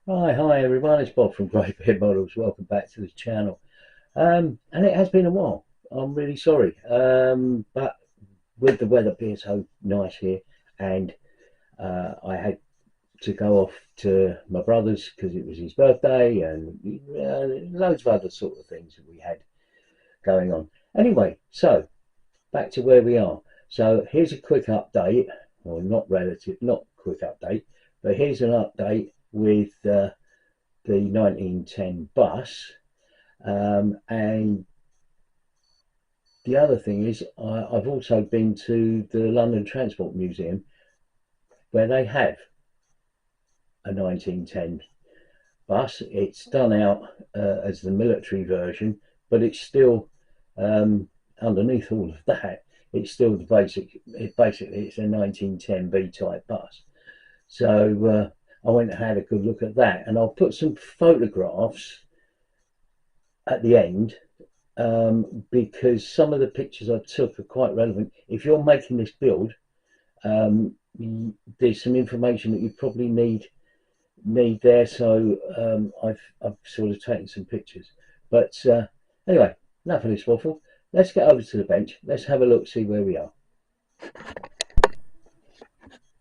Hi everyone, it's Bob from Great Beard Models. Welcome back to the channel. And it has been a while. I'm really sorry. But with the weather being so nice here, and I had to go off to my brother's because it was his birthday, and loads of other sort of things that we had going on. Anyway, so back to where we are. So here's a quick update, or not quick update, but here's an update with the 1910 bus. And the other thing is, I've also been to the London Transport Museum where they have a 1910 bus. It's done out as the military version, but it's still underneath all of that. It's still the basic. It's a 1910 B type bus. So I went and had a good look at that, and I'll put some photographs at the end because some of the pictures I took are quite relevant. If you're making this build, um, there's some information that you probably need there. So I've sort of taken some pictures. But anyway, enough of this waffle. Let's get over to the bench. Let's have a look, see where we are.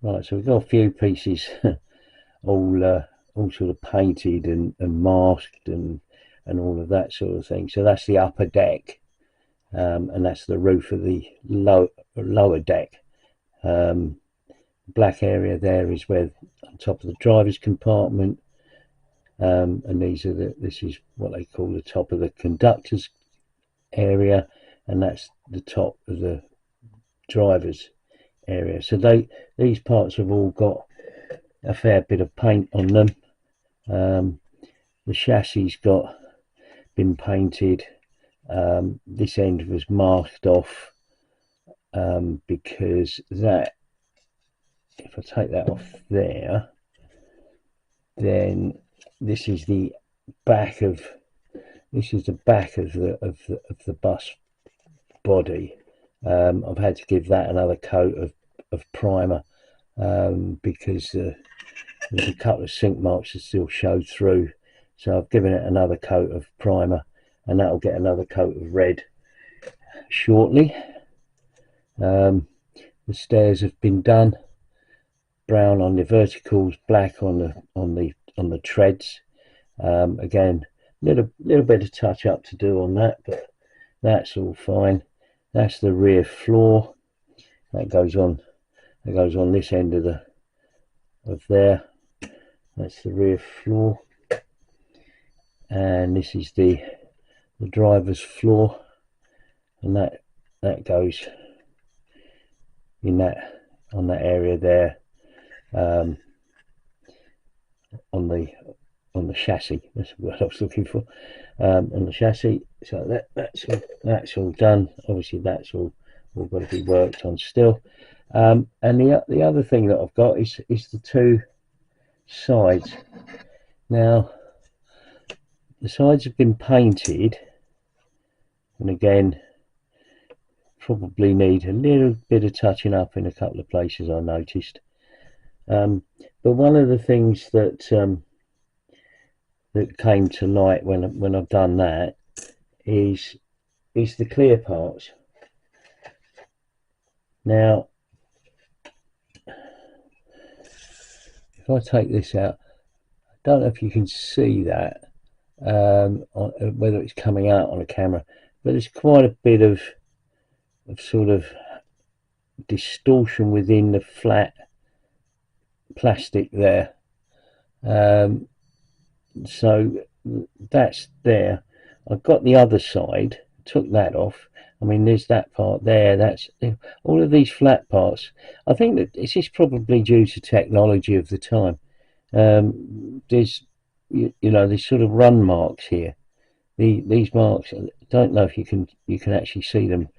Right, so we've got a few pieces all sort of painted and masked and all of that sort of thing. So that's the upper deck, and that's the roof of the lower deck. Black area there is where on top of the driver's compartment, and this is what they call the top of the conductor's area, and that's the top of the driver's area. So these parts have all got a fair bit of paint on them. The chassis been painted. This end was marked off because that, if I take that off there, then this is the back of the bus body. I've had to give that another coat of primer because there's a couple of sink marks that still show through. So I've given it another coat of primer, and that'll get another coat of red shortly. The stairs have been done, brown on the verticals, black on the treads. Again, little bit of touch up to do on that, but that's all fine. That's the rear floor. That goes on this end of there. That's the rear floor, and this is the driver's floor, and that goes in on that area there, on the chassis. That's what I was looking for, on the chassis. So that's all done. Obviously that's all got to be worked on still. And the other thing that I've got is the two sides. Now the sides have been painted, and again probably need a little bit of touching up in a couple of places I noticed. But one of the things that came to light when I've done that is the clear parts. Now if I take this out, I don't know if you can see that, whether it's coming out on a camera, but there's quite a bit of sort of distortion within the flat plastic there. So that's there. I've got the other side, took that off. I mean, there's that part there. That's all of these flat parts. I think that this is probably due to technology of the time. There's there's sort of run marks here. These marks, I don't know if you can actually see them,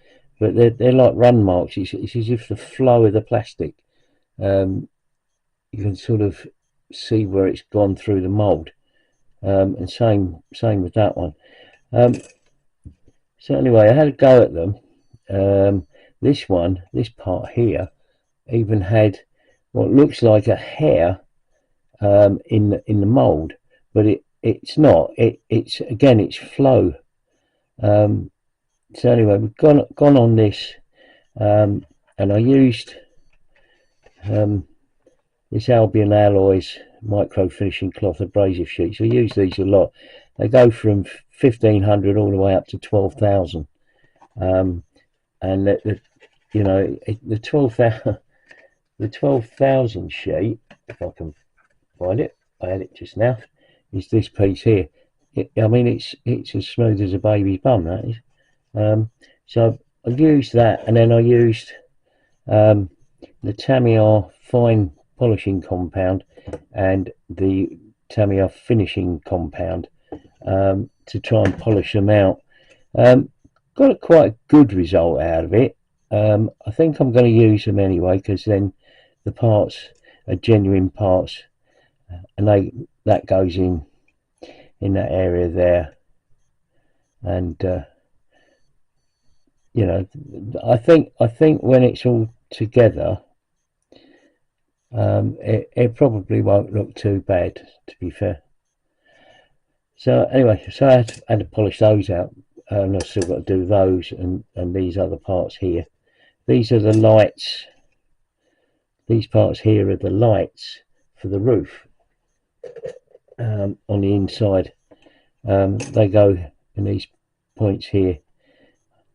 but they're like run marks. It's as if the flow of the plastic, you can sort of see where it's gone through the mold. And same with that one. So anyway, I had a go at them. This part here, even had what looks like a hair in the mold. but it's not. It's again, it's flow. So anyway, we've gone on this, and I used this Albion Alloys micro finishing cloth abrasive sheets. I use these a lot. They go from 1500 all the way up to 12,000, and you know, the 12,000 sheet, if I can find it, I had it just now, is this piece here. I mean, it's as smooth as a baby's bum, that is. So I've used that, and then I used the Tamiya fine polishing compound and the Tamiya finishing compound to try and polish them out. Got quite a good result out of it. I think I'm going to use them anyway, because then the parts are genuine parts, and that goes in that area there, and you know, I think when it's all together, it probably won't look too bad, to be fair. So anyway, so I had to polish those out, and I've still got to do those and these other parts here. These are the lights. These parts here are the lights for the roof on the inside. They go in these points here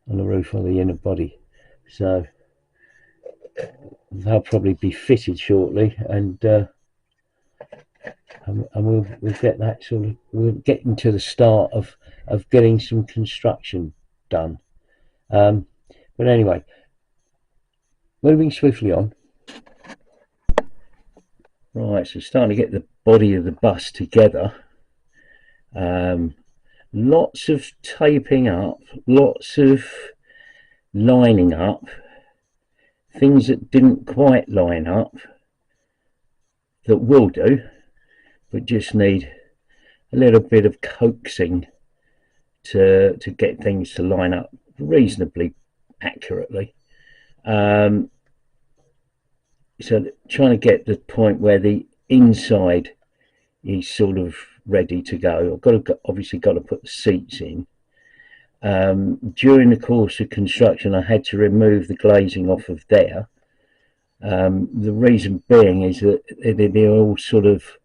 on the roof of the inner body. So they'll probably be fitted shortly, and we'll get that sort of, we'll get into the start of getting some construction done. But anyway, moving swiftly on. Right, so starting to get the body of the bus together. Lots of taping up, lots of lining up, things that didn't quite line up that will do, but just need a little bit of coaxing to get things to line up reasonably accurately. So trying to get the point where the inside is sort of ready to go. Obviously got to put the seats in. During the course of construction, I had to remove the glazing off of there. The reason being is that they're all sort of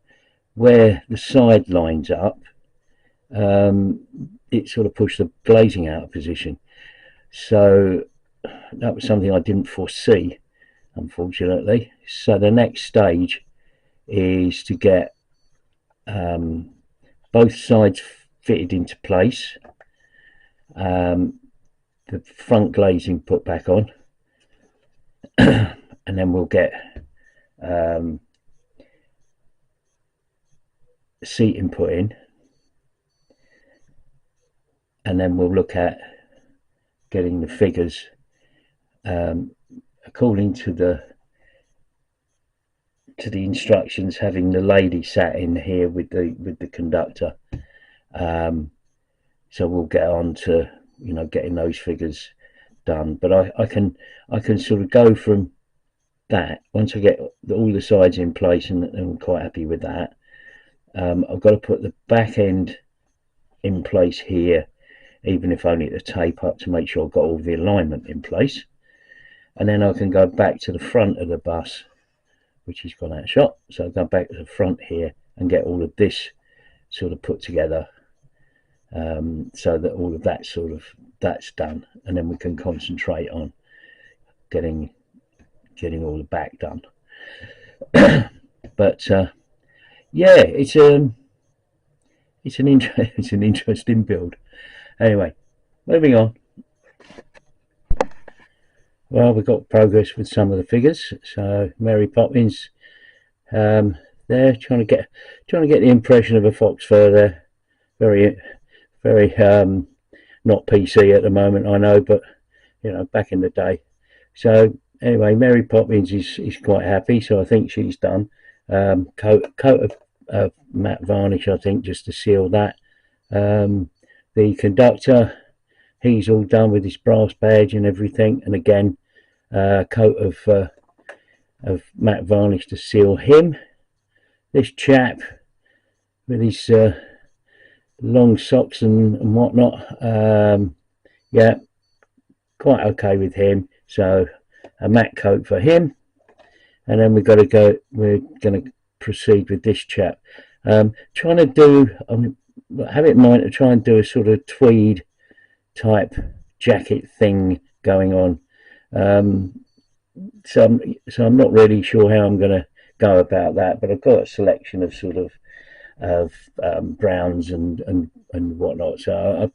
where the side lines up. It sort of pushed the glazing out of position. So that was something I didn't foresee, unfortunately. So the next stage is to get both sides fitted into place, the front glazing put back on, and then we'll get seating put in, and then we'll look at getting the figures according to the instructions, having the lady sat in here with the conductor. So we'll get on to, you know, getting those figures done. But I can sort of go from that once I get all the sides in place, and I'm quite happy with that. I've got to put the back end in place here, even if only to tape up, to make sure I've got all the alignment in place, and then I can go back to the front of the bus, which has gone out of shot. So I'll go back to the front here and get all of this sort of put together, so that all of that that's done, and then we can concentrate on getting all the back done. But yeah, it's an interesting build. Anyway, moving on. Well, we've got progress with some of the figures. So Mary Poppins, there trying to get the impression of a fox fur there. Very not PC at the moment, I know, but you know, back in the day. So anyway, Mary Poppins is quite happy, so I think she's done. Coat of matte varnish, I think, just to seal that. The conductor, he's all done with his brass badge and everything, and again, coat of matte varnish to seal him. This chap, with his long socks and whatnot. Yeah, quite okay with him. So a matte coat for him, and then we've got to go. We're going to proceed with this chap. Trying to do. Have it in mind to try and do a sort of tweed type jacket thing going on. So I'm not really sure how I'm going to go about that, but I've got a selection of sort of browns and whatnot. So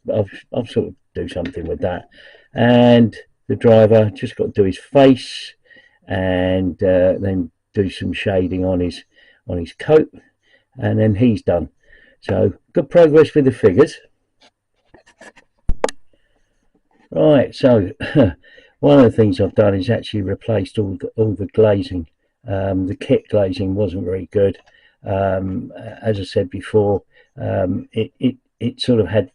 I'll sort of do something with that. And the driver just got to do his face, and then do some shading on his coat, and then he's done. So good progress with the figures. Right, so one of the things I've done is actually replaced all the glazing. The kit glazing wasn't very good. As I said before, it sort of had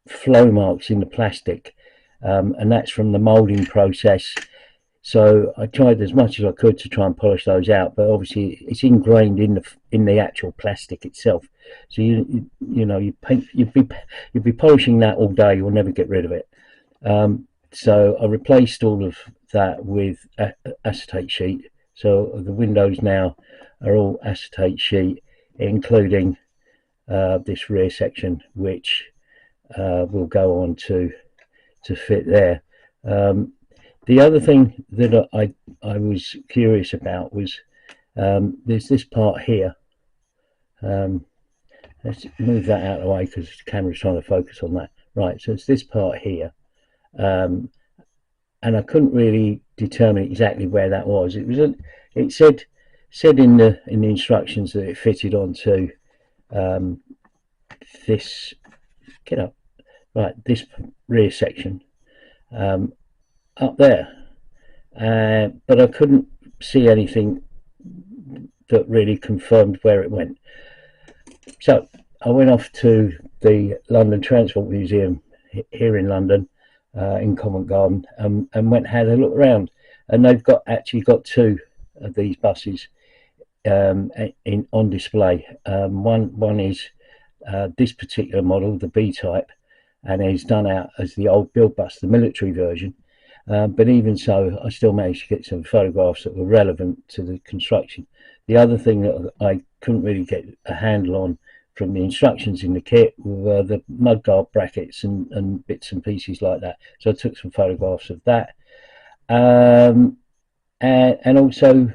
flow marks in the plastic, and that's from the moulding process. So I tried as much as I could to try and polish those out, but obviously it's ingrained in the actual plastic itself. So you know you'd be polishing that all day. You'll never get rid of it. So I replaced all of that with acetate sheet. So the windows now are all acetate sheet, including this rear section, which will go on to fit there. The other thing that I was curious about was there's this part here. Let's move that out of the way because the camera's trying to focus on that. Right, so it's this part here, and I couldn't really determine exactly where that was. It said in the instructions that it fitted onto this, get up, right, this rear section. Up there, but I couldn't see anything that really confirmed where it went. So I went off to the London Transport Museum here in London, in Covent Garden, and had a look around, and they've actually got two of these buses on display. One is this particular model, the B type, and it's done out as the old build bus, the military version. But even so, I still managed to get some photographs that were relevant to the construction. The other thing that I couldn't really get a handle on from the instructions in the kit were the mudguard brackets and bits and pieces like that. So I took some photographs of that, and also,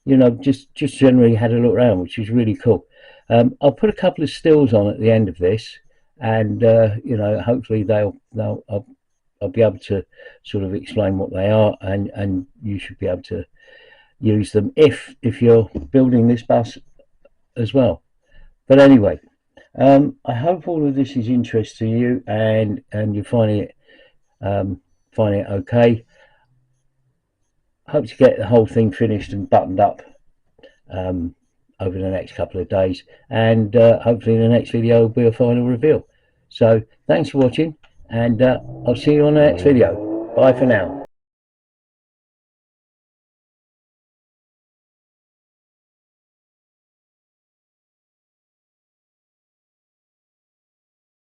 you know, just generally had a look around, which was really cool. I'll put a couple of stills on at the end of this, and you know, hopefully I'll be able to sort of explain what they are, and you should be able to use them if you're building this bus as well. But anyway, I hope all of this is interest to you, and you're finding it okay. Hope to get the whole thing finished and buttoned up over the next couple of days, and hopefully in the next video will be a final reveal. So thanks for watching, and I'll see you on the next video. Bye for now.